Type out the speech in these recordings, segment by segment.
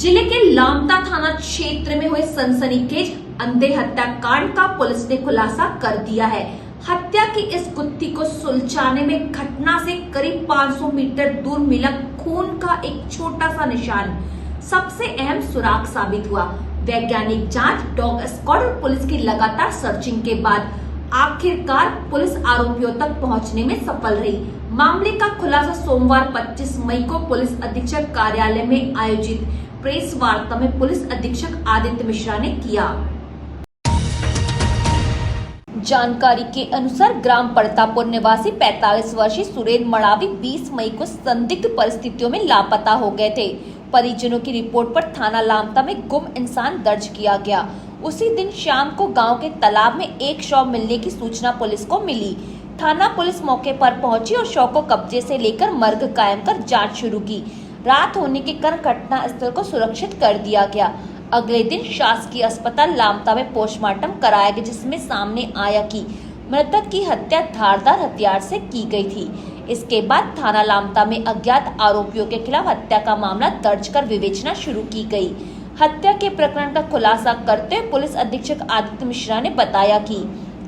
जिले के लामता थाना क्षेत्र में हुए सनसनीखेज अंधे हत्याकांड का पुलिस ने खुलासा कर दिया है। हत्या की इस गुत्थी को सुलझाने में घटना से करीब 500 मीटर दूर मिला खून का एक छोटा सा निशान सबसे अहम सुराग साबित हुआ। वैज्ञानिक जांच, डॉग स्क्वाड और पुलिस की लगातार सर्चिंग के बाद आखिरकार पुलिस आरोपियों तक पहुंचने में सफल रही। मामले का खुलासा सोमवार 25 मई को पुलिस अधीक्षक कार्यालय में आयोजित प्रेस वार्ता में पुलिस अधीक्षक आदित्य मिश्रा ने किया। जानकारी के अनुसार ग्राम परतापुर निवासी 45 वर्षीय सुरेंद्र मड़ावी 20 मई को संदिग्ध परिस्थितियों में लापता हो गए थे। परिजनों की रिपोर्ट पर थाना लामता में गुम इंसान दर्ज किया गया। उसी दिन शाम को गांव के तालाब में एक शव मिलने की सूचना पुलिस को मिली। थाना पुलिस मौके पर पहुंची और शव को कब्जे से लेकर मर्ग कायम कर जांच शुरू की। रात होने के कारण घटना स्थल को सुरक्षित कर दिया गया। अगले दिन शासकीय अस्पताल लामता में पोस्टमार्टम कराया गया, जिसमें सामने आया कि मृतक की हत्या धारदार हथियार से की गई थी। इसके बाद थाना लामता में अज्ञात आरोपियों के खिलाफ हत्या का मामला दर्ज कर विवेचना शुरू की गई। हत्या के प्रकरण का खुलासा करते हुए पुलिस अधीक्षक आदित्य मिश्रा ने बताया कि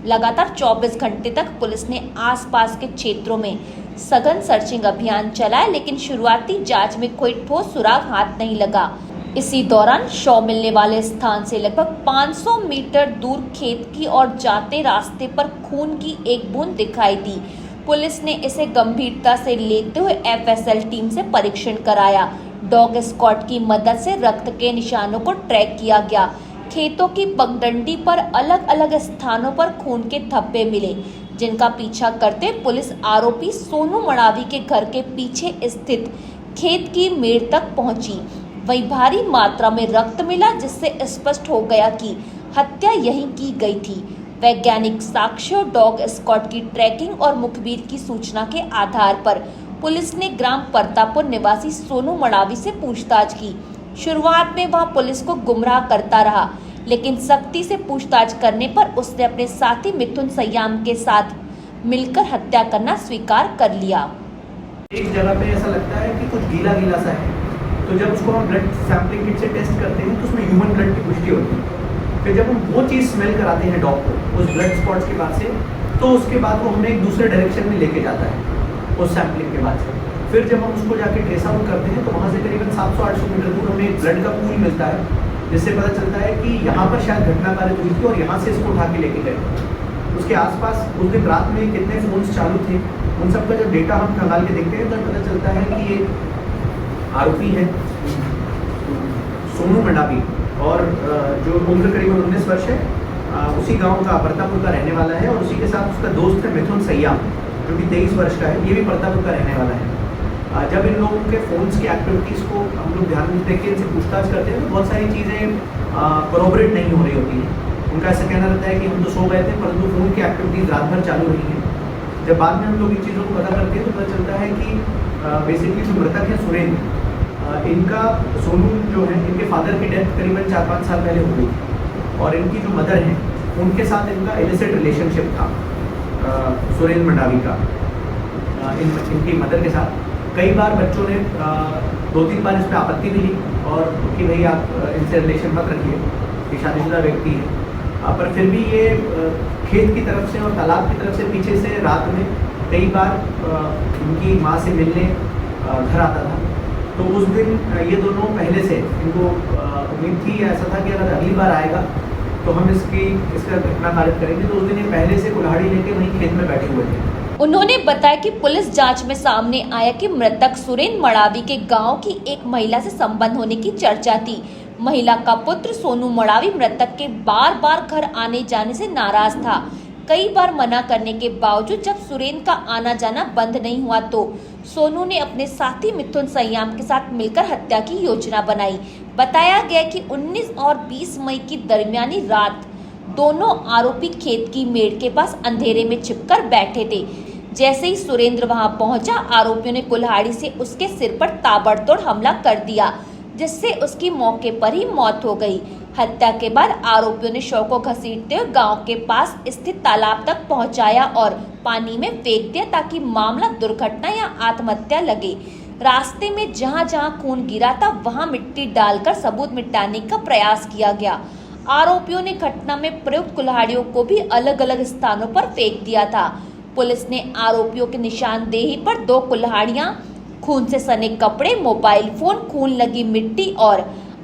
लगातार 24 घंटे तक पुलिस ने आसपास के क्षेत्रों में सघन सर्चिंग अभियान चलाया, लेकिन शुरुआती जांच में कोई ठोस सुराग हाथ नहीं लगा। इसी दौरान शव मिलने वाले स्थान से लगभग 500 मीटर दूर खेत की ओर जाते रास्ते पर खून की एक बूंद दिखाई दी। पुलिस ने इसे गंभीरता से लेते हुए एफएसएल टीम से परीक्षण कराया। डॉग स्क्वाड की मदद से रक्त के निशानों को ट्रैक किया गया। खेतों की पगडंडी पर अलग अलग स्थानों पर खून के धब्बे मिले, जिनका पीछा करते पुलिस आरोपी सोनू मड़ावी के घर के पीछे स्थित खेत की मेड़ तक पहुंची। वहीं भारी मात्रा में रक्त मिला, जिससे स्पष्ट हो गया कि हत्या यहीं की गई थी। वैज्ञानिक साक्ष्यों, डॉग स्क्वाड की ट्रैकिंग और मुखबिर की सूचना के आधार पर पुलिस ने ग्राम परतापुर निवासी सोनू मड़ावी से पूछताछ की। शुरुआत में वह पुलिस को गुमराह करता रहा, लेकिन सख्ती से पूछताछ करने पर उसने अपने साथी मिथुन सयाम के साथ मिलकर हत्या करना स्वीकार कर लिया। एक जगह पे ऐसा लगता है कि कुछ गीला गीला सा है, तो जब उसको हम ब्लड सैंपलिंग किट से टेस्ट करते हैं तो उसमें ह्यूमन ब्लड की पुष्टि होती है। फिर जब हम वो चीज़ स्मेल कराते हैं डॉग को उस ब्लड स्पॉट्स के बाद से, तो उसके बाद वो हमें एक दूसरे डायरेक्शन में लेके जाता है उस सैंपलिंग के बाद से। फिर जब हम उसको जाके ट्रेस आउट करते हैं तो वहाँ से करीबन 700-800 मीटर दूर हमें एक ब्लड का पूल मिलता है, जिससे पता चलता है कि यहाँ पर शायद घटना कार्य हुई थी और यहाँ से इसको उठा के लेके गए। उसके आसपास उस दिन रात में कितने फ़ोन्स चालू थे, उन सब का जब डेटा हम खंगाल के देखते हैं तो पता चलता है कि ये आरोपी है सोनू मड़ावी और जो उम्र करीबन 19 वर्ष है, उसी गांव का परतापुर का रहने वाला है। और उसी के साथ उसका दोस्त है मिथुन सयाम, जो कि 23 वर्ष का है, ये भी परतापुर का रहने वाला है। जब इन लोगों के फ़ोन्स की एक्टिविटीज़ को हम लोग ध्यान में देख के इनसे पूछताछ करते हैं तो बहुत सारी चीज़ें कोरोबरेट नहीं हो रही होती हैं। उनका ऐसा कहना रहता है कि हम तो सो गए थे, परंतु फ़ोन की एक्टिविटीज़ रात भर चालू रही हैं। जब बाद में हम लोग इन चीज़ों को पता करते हैं तो पता चलता है कि बेसिकली जो मृतक है सुरेंद्र, इनका सोनू जो है, इनके फादर की डेथ करीबन 4-5 साल पहले हो गई और इनकी जो मदर हैं उनके साथ इनका इलिसिट रिलेशनशिप था सुरेंद्र मड़ावी का इनकी मदर के साथ। कई बार बच्चों ने 2-3 बार इस पर आपत्ति भी ली और कि भाई आप इनसे रिलेशन मत रखिए, ये शादीशुदा व्यक्ति है। पर फिर भी ये खेत की तरफ से और तालाब की तरफ से पीछे से रात में कई बार इनकी माँ से मिलने घर आता था। तो उस दिन ये दोनों पहले से इनको उम्मीद थी, ऐसा था कि अगर अगली बार आएगा तो हम इसका घटना कार्य करेंगे। तो उस दिन ये पहले से कुल्हाड़ी लेके वहीं खेत में बैठे हुए थे। उन्होंने बताया कि पुलिस जांच में सामने आया कि मृतक सुरेंद्र मड़ावी के गांव की एक महिला से संबंध होने की चर्चा थी। महिला का पुत्र सोनू मड़ावी मृतक के बार बार घर आने जाने से नाराज था। कई बार मना करने के बावजूद जब सुरेंद्र का आना जाना बंद नहीं हुआ तो सोनू ने अपने साथी मिथुन सयाम के साथ मिलकर हत्या की योजना बनाई। बताया गया कि 19 और 20 मई की दरमियानी रात दोनों आरोपी खेत की मेड़ के पास अंधेरे में छिपकर बैठे थे। जैसे ही सुरेंद्र वहां पहुंचा, आरोपियों ने कुल्हाड़ी से उसके सिर पर ताबड़तोड़ हमला कर दिया, जिससे उसकी मौके पर ही मौत हो गई। हत्या के बाद आरोपियों ने शव को घसीटते हुए गांव के पास स्थित तालाब तक पहुंचाया और पानी में फेंक दिया, ताकि मामला दुर्घटना या आत्महत्या लगे। रास्ते में जहां जहां खून गिरा था वहां मिट्टी डालकर सबूत मिटाने का प्रयास किया गया। आरोपियों ने घटना में प्रयुक्त कुल्हाड़ियों को भी अलग अलग स्थानों पर फेंक दिया था। पुलिस ने आरोपियों की निशानदेही पर 2 कुल्हाड़ियां, खून से सने कपड़े, मोबाइल फोन, खून लगी मिट्टी और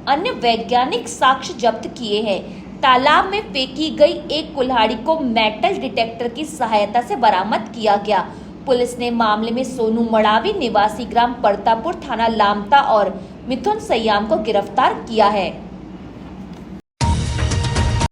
अन्य वैज्ञानिक साक्ष्य जब्त किए हैं। तालाब में फेंकी गई एक कुल्हाड़ी को मेटल डिटेक्टर की सहायता से बरामद किया गया। पुलिस ने मामले में सोनू मड़ावी निवासी ग्राम परतापुर, थाना लामता और मिथुन सयाम को गिरफ्तार किया है।